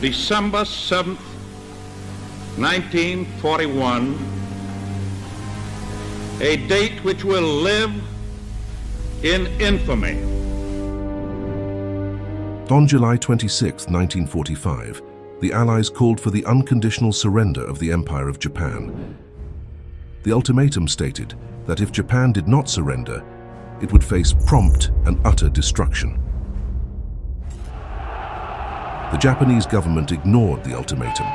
December 7th, 1941, a date which will live in infamy. On July 26, 1945, the Allies called for the unconditional surrender of the Empire of Japan. The ultimatum stated that if Japan did not surrender, it would face prompt and utter destruction. The Japanese government ignored the ultimatum.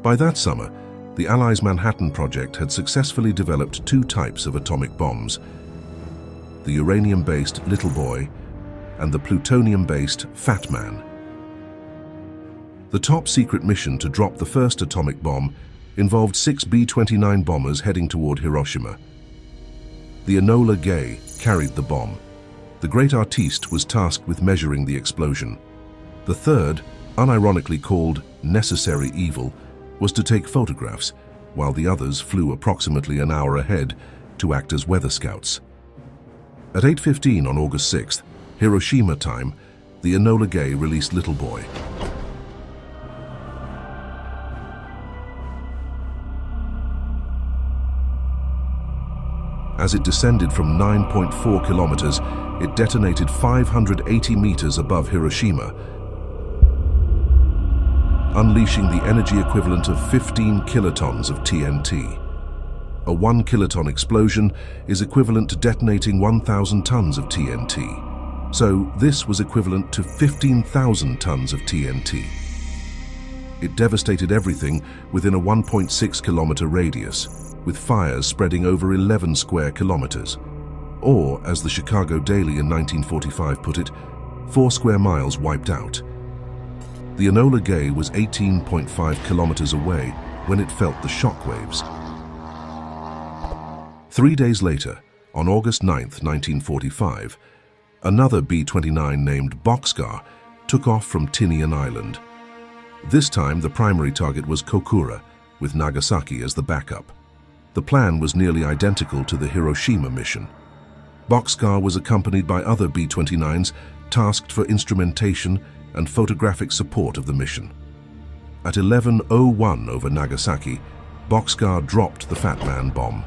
By that summer, the Allies' Manhattan Project had successfully developed two types of atomic bombs: the uranium-based Little Boy and the plutonium-based Fat Man. The top-secret mission to drop the first atomic bomb involved 6 B-29 bombers heading toward Hiroshima. The Enola Gay carried the bomb. The great artiste was tasked with measuring the explosion. The third, unironically called Necessary Evil, was to take photographs, while the others flew approximately an hour ahead to act as weather scouts. At 8:15 on August 6th, Hiroshima time, the Enola Gay released Little Boy. As it descended from 9.4 kilometers, it detonated 580 meters above Hiroshima, unleashing the energy equivalent of 15 kilotons of TNT. A 1 kiloton explosion is equivalent to detonating 1,000 tons of TNT. So this was equivalent to 15,000 tons of TNT. It devastated everything within a 1.6 kilometer radius, with fires spreading over 11 square kilometers. Or, as the Chicago Daily in 1945 put it, 4 square miles wiped out. The Enola Gay was 18.5 kilometers away when it felt the shockwaves. 3 days later, on August 9th, 1945, another B-29 named Bockscar took off from Tinian Island. This time, the primary target was Kokura, with Nagasaki as the backup. The plan was nearly identical to the Hiroshima mission. Bockscar was accompanied by other B-29s tasked for instrumentation and photographic support of the mission. At 11:01 over Nagasaki, Bockscar dropped the Fat Man bomb.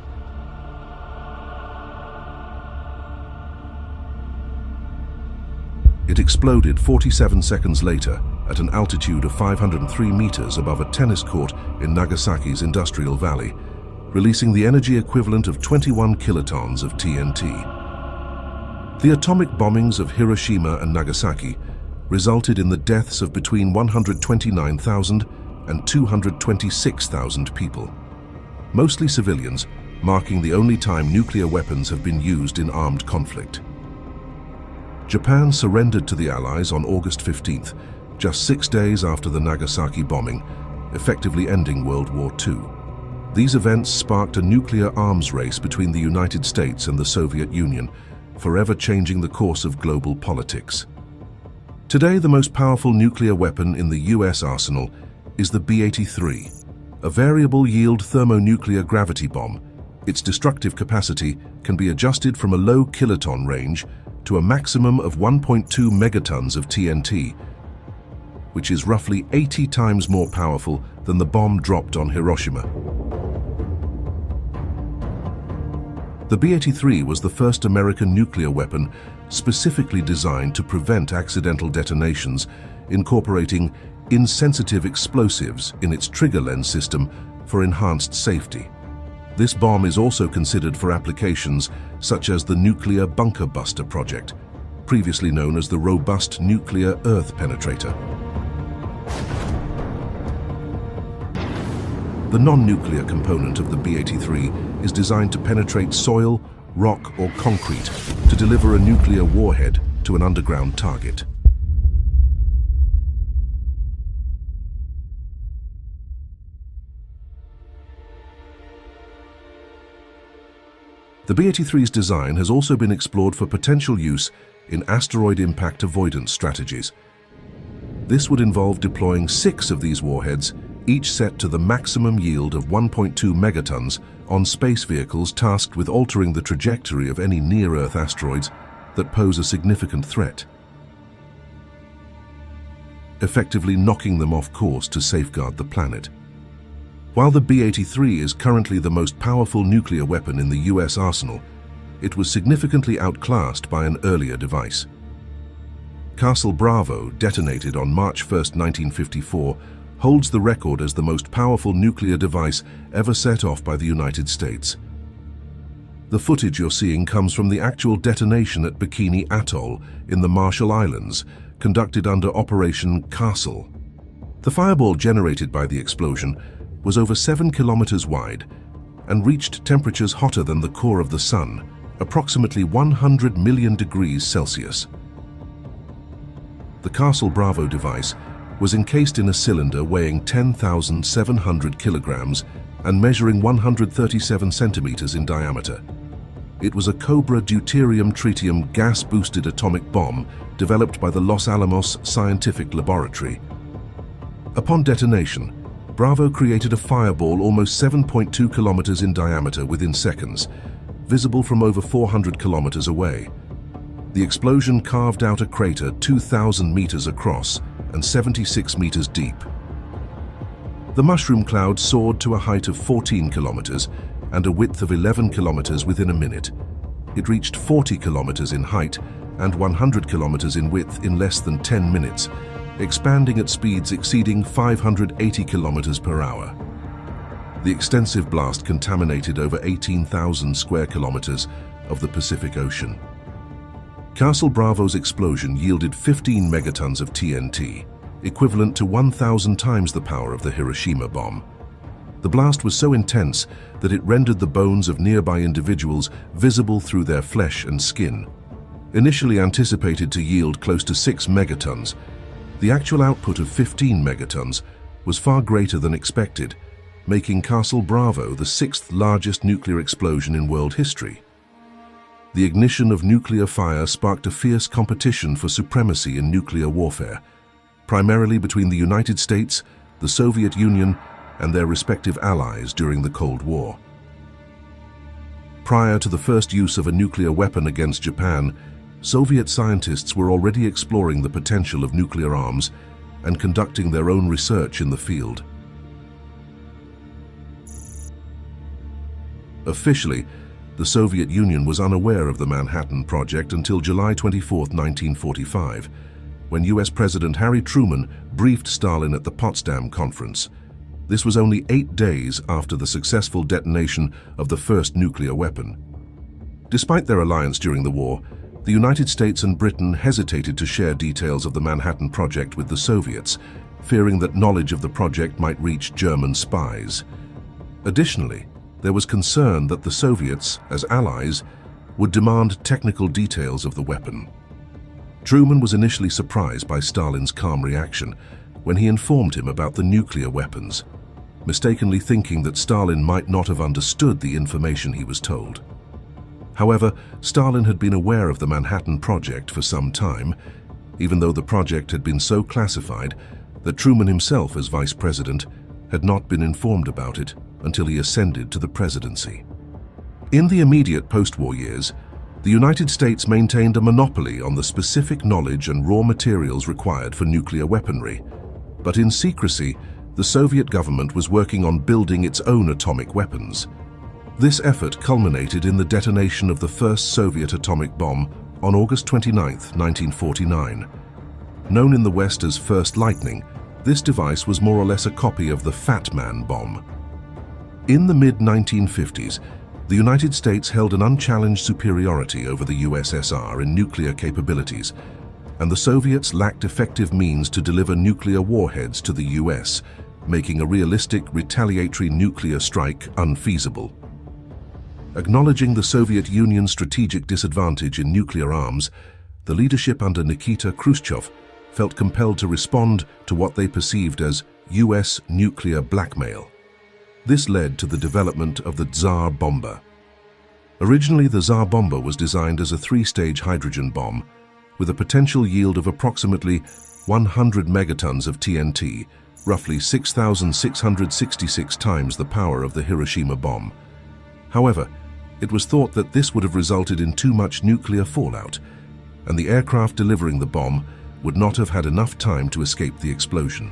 It exploded 47 seconds later at an altitude of 503 meters above a tennis court in Nagasaki's industrial valley, releasing the energy equivalent of 21 kilotons of TNT. The atomic bombings of Hiroshima and Nagasaki resulted in the deaths of between 129,000 and 226,000 people, mostly civilians, marking the only time nuclear weapons have been used in armed conflict. Japan surrendered to the Allies on August 15th, just 6 days after the Nagasaki bombing, effectively ending World War II. These events sparked a nuclear arms race between the United States and the Soviet Union, forever changing the course of global politics. Today, the most powerful nuclear weapon in the US arsenal is the B83, a variable-yield thermonuclear gravity bomb. Its destructive capacity can be adjusted from a low kiloton range to a maximum of 1.2 megatons of TNT, which is roughly 80 times more powerful than the bomb dropped on Hiroshima. The B-83 was the first American nuclear weapon specifically designed to prevent accidental detonations, incorporating insensitive explosives in its trigger lens system for enhanced safety. This bomb is also considered for applications such as the Nuclear Bunker Buster project, previously known as the Robust Nuclear Earth Penetrator. The non-nuclear component of the B-83 is designed to penetrate soil, rock, or concrete to deliver a nuclear warhead to an underground target. The B-83's design has also been explored for potential use in asteroid impact avoidance strategies. This would involve deploying 6 of these warheads, each set to the maximum yield of 1.2 megatons, on space vehicles tasked with altering the trajectory of any near-Earth asteroids that pose a significant threat. effectively knocking them off course to safeguard the planet. While the B83 is currently the most powerful nuclear weapon in the US arsenal, it was significantly outclassed by an earlier device. Castle Bravo, detonated on March 1, 1954, holds the record as the most powerful nuclear device ever set off by the United States. The footage you're seeing comes from the actual detonation at Bikini Atoll in the Marshall Islands, conducted under Operation Castle. The fireball generated by the explosion was over 7 kilometers wide and reached temperatures hotter than the core of the sun, approximately 100 million degrees Celsius. The Castle Bravo device was encased in a cylinder weighing 10,700 kilograms and measuring 137 centimeters in diameter. It was a Cobra deuterium-tritium gas-boosted atomic bomb developed by the Los Alamos Scientific Laboratory. Upon detonation, Bravo created a fireball almost 7.2 kilometers in diameter within seconds, visible from over 400 kilometers away. The explosion carved out a crater 2,000 meters across and 76 meters deep. The mushroom cloud soared to a height of 14 kilometers and a width of 11 kilometers within a minute. It reached 40 kilometers in height and 100 kilometers in width in less than 10 minutes, expanding at speeds exceeding 580 kilometers per hour. The extensive blast contaminated over 18,000 square kilometers of the Pacific Ocean. Castle Bravo's explosion yielded 15 megatons of TNT, equivalent to 1,000 times the power of the Hiroshima bomb. The blast was so intense that it rendered the bones of nearby individuals visible through their flesh and skin. Initially anticipated to yield close to 6 megatons, the actual output of 15 megatons was far greater than expected, making Castle Bravo the 6th largest nuclear explosion in world history. The ignition of nuclear fire sparked a fierce competition for supremacy in nuclear warfare, primarily between the United States, the Soviet Union, and their respective allies during the Cold War. Prior to the first use of a nuclear weapon against Japan, Soviet scientists were already exploring the potential of nuclear arms and conducting their own research in the field. Officially, the Soviet Union was unaware of the Manhattan Project until July 24, 1945, when US President Harry Truman briefed Stalin at the Potsdam Conference. This was only 8 days after the successful detonation of the first nuclear weapon. Despite their alliance during the war, the United States and Britain hesitated to share details of the Manhattan Project with the Soviets, fearing that knowledge of the project might reach German spies. Additionally, there was concern that the Soviets, as allies, would demand technical details of the weapon. Truman was initially surprised by Stalin's calm reaction when he informed him about the nuclear weapons, mistakenly thinking that Stalin might not have understood the information he was told. However, Stalin had been aware of the Manhattan Project for some time, even though the project had been so classified that Truman himself, as vice president, had not been informed about it until he ascended to the presidency. In the immediate post-war years, the United States maintained a monopoly on the specific knowledge and raw materials required for nuclear weaponry, but in secrecy, the Soviet government was working on building its own atomic weapons. This effort culminated in the detonation of the first Soviet atomic bomb on August 29, 1949. Known in the West as First Lightning, this device was more or less a copy of the Fat Man bomb. In the mid-1950s, the United States held an unchallenged superiority over the USSR in nuclear capabilities, and the Soviets lacked effective means to deliver nuclear warheads to the US, making a realistic retaliatory nuclear strike unfeasible. Acknowledging the Soviet Union's strategic disadvantage in nuclear arms, the leadership under Nikita Khrushchev felt compelled to respond to what they perceived as US nuclear blackmail. This led to the development of the Tsar Bomba. Originally, the Tsar Bomba was designed as a 3-stage hydrogen bomb with a potential yield of approximately 100 megatons of TNT, roughly 6,666 times the power of the Hiroshima bomb. However, it was thought that this would have resulted in too much nuclear fallout, and the aircraft delivering the bomb would not have had enough time to escape the explosion.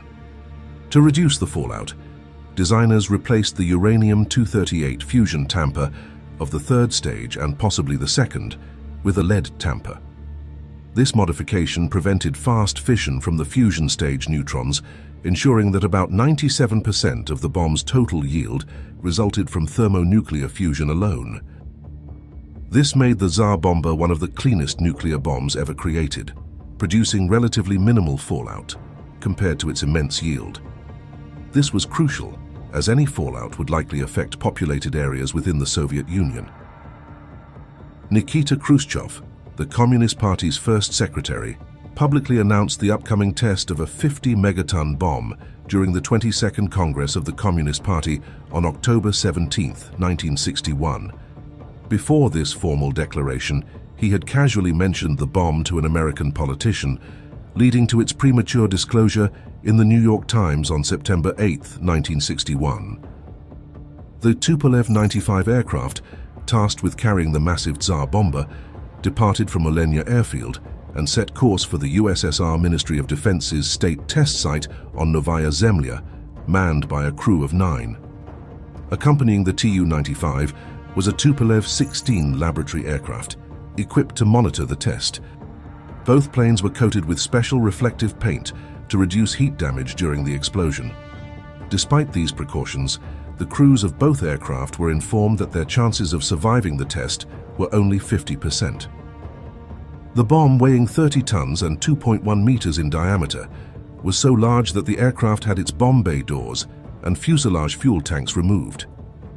To reduce the fallout, designers replaced the uranium-238 fusion tamper of the third stage and possibly the second with a lead tamper. This modification prevented fast fission from the fusion stage neutrons, ensuring that about 97% of the bomb's total yield resulted from thermonuclear fusion alone. This made the Tsar Bomba one of the cleanest nuclear bombs ever created, producing relatively minimal fallout compared to its immense yield. This was crucial, as any fallout would likely affect populated areas within the Soviet Union. Nikita Khrushchev, the Communist Party's first secretary, publicly announced the upcoming test of a 50-megaton bomb during the 22nd Congress of the Communist Party on October 17, 1961. Before this formal declaration, he had casually mentioned the bomb to an American politician, leading to its premature disclosure in the New York Times on September 8, 1961. The Tupolev 95 aircraft, tasked with carrying the massive Tsar Bomba, departed from Olenia Airfield and set course for the USSR Ministry of Defense's state test site on Novaya Zemlya, manned by a crew of 9. Accompanying the Tu-95 was a Tupolev 16 laboratory aircraft, equipped to monitor the test. Both planes were coated with special reflective paint to reduce heat damage during the explosion. Despite these precautions, the crews of both aircraft were informed that their chances of surviving the test were only 50%. The bomb, weighing 30 tons and 2.1 meters in diameter, was so large that the aircraft had its bomb bay doors and fuselage fuel tanks removed.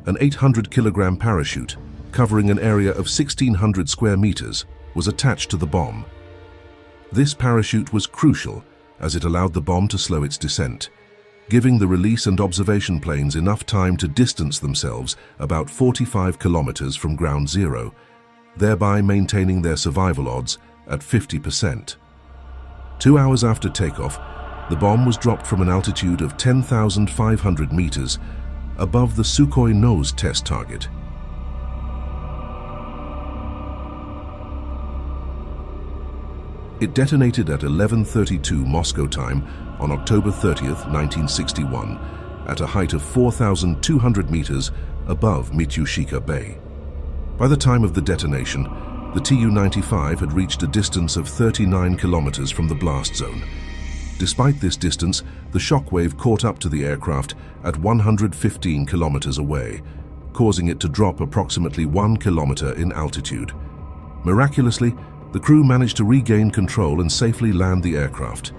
An 800-kilogram parachute, covering an area of 1,600 square meters, was attached to the bomb. This parachute was crucial as it allowed the bomb to slow its descent, giving the release and observation planes enough time to distance themselves about 45 kilometers from ground zero, thereby maintaining their survival odds at 50%. 2 hours after takeoff, the bomb was dropped from an altitude of 10,500 meters above the Sukhoi nose test target. It detonated at 11:32 Moscow time on October 30th, 1961, at a height of 4,200 meters above Mityushika Bay. By the time of the detonation, the Tu-95 had reached a distance of 39 kilometers from the blast zone. Despite this distance, the shockwave caught up to the aircraft at 115 kilometers away, causing it to drop approximately 1 kilometer in altitude. Miraculously, the crew managed to regain control and safely land the aircraft.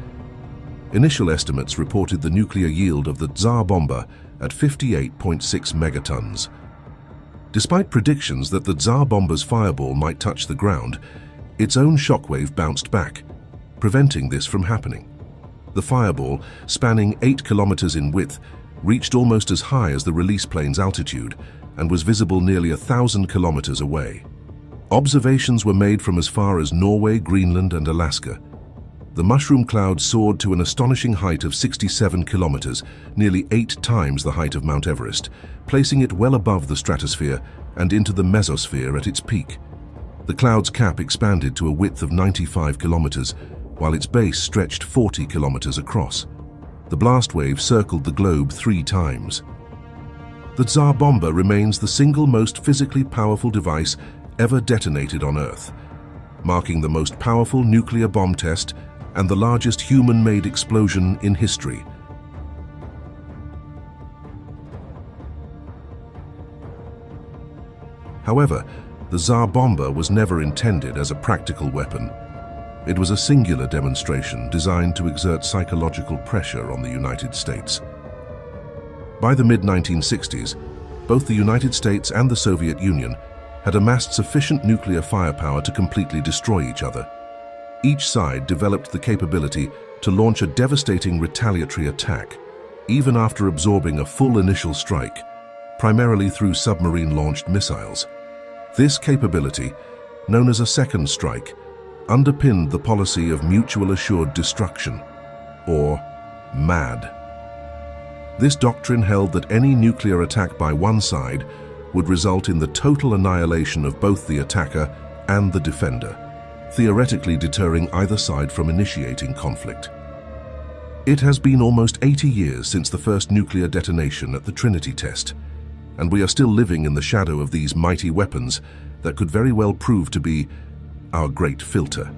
Initial estimates reported the nuclear yield of the Tsar Bomba at 58.6 megatons. Despite predictions that the Tsar Bomba's fireball might touch the ground, its own shockwave bounced back, preventing this from happening. The fireball, spanning 8 kilometers in width, reached almost as high as the release plane's altitude and was visible nearly 1,000 kilometers away. Observations were made from as far as Norway, Greenland, and Alaska. The mushroom cloud soared to an astonishing height of 67 kilometers, nearly 8 times the height of Mount Everest, placing it well above the stratosphere and into the mesosphere at its peak. The cloud's cap expanded to a width of 95 kilometers, while its base stretched 40 kilometers across. The blast wave circled the globe 3 times. The Tsar Bomba remains the single most physically powerful device ever detonated on Earth, marking the most powerful nuclear bomb test and the largest human-made explosion in history. However, the Tsar Bomba was never intended as a practical weapon. It was a singular demonstration designed to exert psychological pressure on the United States. By the mid-1960s, both the United States and the Soviet Union had amassed sufficient nuclear firepower to completely destroy each other. Each side developed the capability to launch a devastating retaliatory attack, even after absorbing a full initial strike, primarily through submarine-launched missiles. This capability, known as a second strike, underpinned the policy of mutual assured destruction, or MAD. This doctrine held that any nuclear attack by one side would result in the total annihilation of both the attacker and the defender, theoretically deterring either side from initiating conflict. It has been almost 80 years since the first nuclear detonation at the Trinity test, and we are still living in the shadow of these mighty weapons that could very well prove to be our great filter.